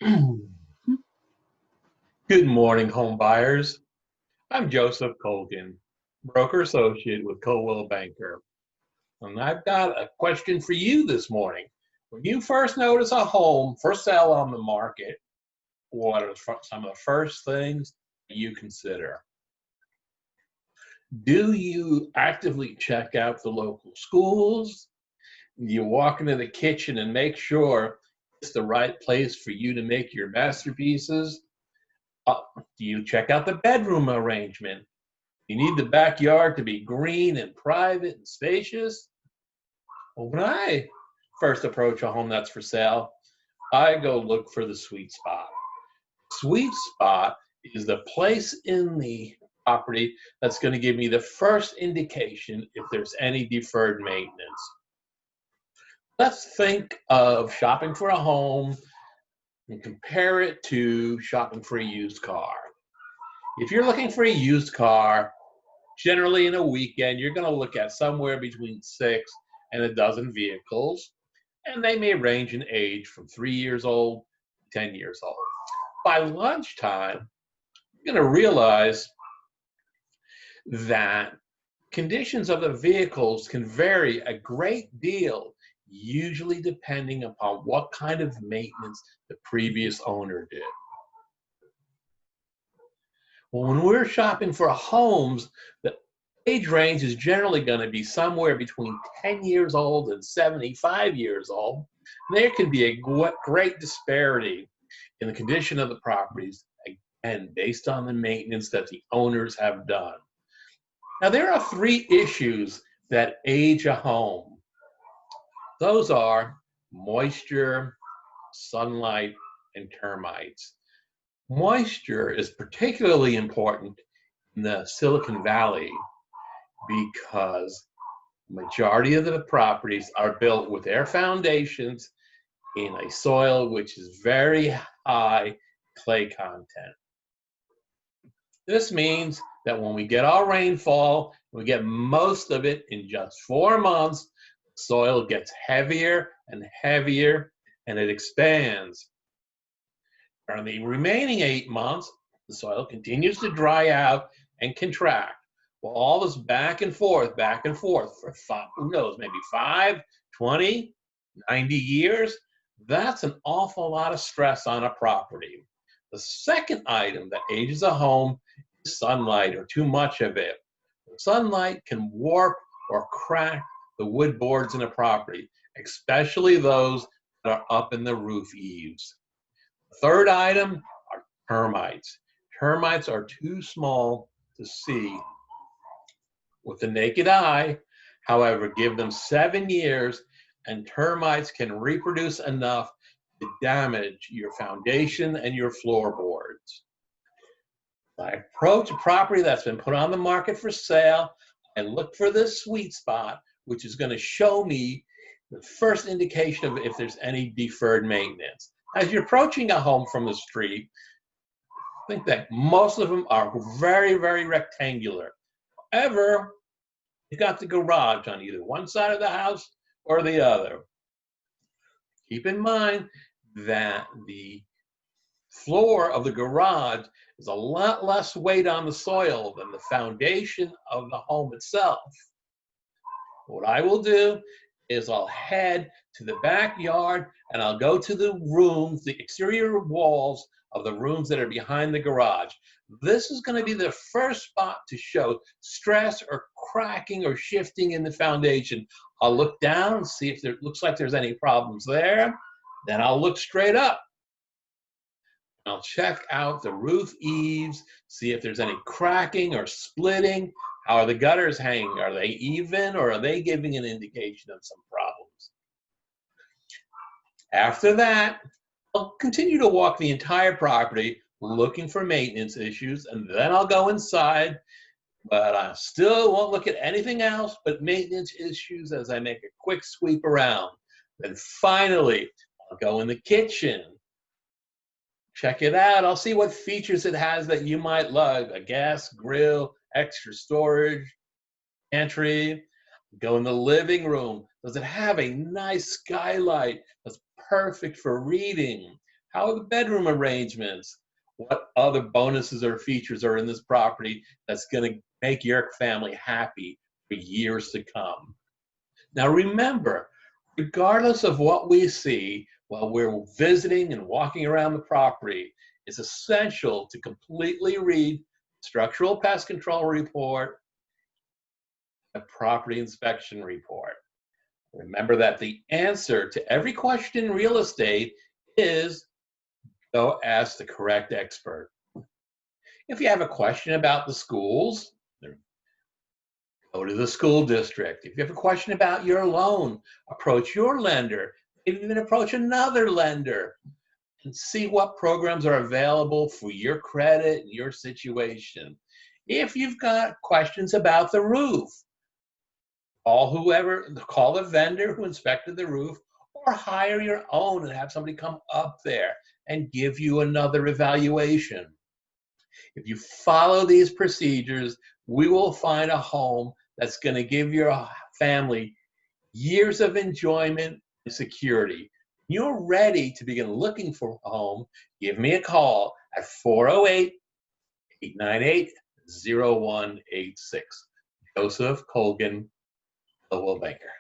Good morning, home buyers. I'm Joseph Colgan, broker associate with Coldwell Banker. And I've got a question for you this morning. When you first notice a home for sale on the market, what are some of the first things you consider? Do you actively check out the local schools? You walk into the kitchen and make sure it's the right place for you to make your masterpieces? Do you check out the bedroom arrangement? You need the backyard to be green and private and spacious. Well, when I first approach a home that's for sale, I go look for the sweet spot. Sweet spot is the place in the property that's going to give me the first indication if there's any deferred maintenance. Let's think of shopping for a home and compare it to shopping for a used car. If you're looking for a used car, generally in a weekend, you're going to look at somewhere between 6 and a dozen vehicles, and they may range in age from 3 years old to 10 years old. By lunchtime, you're going to realize that conditions of the vehicles can vary a great deal, usually depending upon what kind of maintenance the previous owner did. Well, when we're shopping for homes, the age range is generally going to be somewhere between 10 years old and 75 years old. There can be a great disparity in the condition of the properties, again, based on the maintenance that the owners have done. Now, there are 3 issues that age a home. Those are moisture, sunlight, and termites. Moisture is particularly important in the Silicon Valley because the majority of the properties are built with their foundations in a soil which is very high clay content. This means that when we get our rainfall, we get most of it in just 4 months, the soil gets heavier and heavier and it expands. During the remaining 8 months, the soil continues to dry out and contract. Well, all this back and forth for who knows, maybe 5, 20, 90 years. That's an awful lot of stress on a property. The second item that ages a home is sunlight, or too much of it. Sunlight can warp or crack the wood boards in a property, especially those that are up in the roof eaves. The third item are termites. Termites are too small to see with the naked eye. However, give them 7 years and termites can reproduce enough to damage your foundation and your floorboards. I approach a property that's been put on the market for sale and look for this sweet spot, which is going to show me the first indication of if there's any deferred maintenance. As you're approaching a home from the street, I think that most of them are very, very rectangular. However, you've got the garage on either one side of the house or the other. Keep in mind that the floor of the garage is a lot less weight on the soil than the foundation of the home itself. What I will do is I'll head to the backyard and I'll go to the rooms, the exterior walls of the rooms that are behind the garage. This is going to be the first spot to show stress or cracking or shifting in the foundation. I'll look down and see if it looks like there's any problems there. Then I'll look straight up. I'll check out the roof eaves, see if there's any cracking or splitting. How are the gutters hanging? Are they even, or are they giving an indication of some problems? After that, I'll continue to walk the entire property looking for maintenance issues, and then I'll go inside, but I still won't look at anything else but maintenance issues as I make a quick sweep around. Then finally, I'll go in the kitchen, check it out. I'll see what features it has that you might love: a gas grill, extra storage, pantry. Go in the living room. Does it have a nice skylight that's perfect for reading? How are the bedroom arrangements? What other bonuses or features are in this property that's going to make your family happy for years to come? Now remember, regardless of what we see while we're visiting and walking around the property, it's essential to completely read structural pest control report, a property inspection report. Remember that the answer to every question in real estate is go ask the correct expert. If you have a question about the schools, go to the school district. If you have a question about your loan, approach your lender. Even approach another lender and see what programs are available for your credit and your situation. If you've got questions about the roof, call the vendor who inspected the roof, or hire your own and have somebody come up there and give you another evaluation. If you follow these procedures, we will find a home that's going to give your family years of enjoyment and security. When you're ready to begin looking for a home, give me a call at 408-898-0186. Joseph Colgan, Global Banker.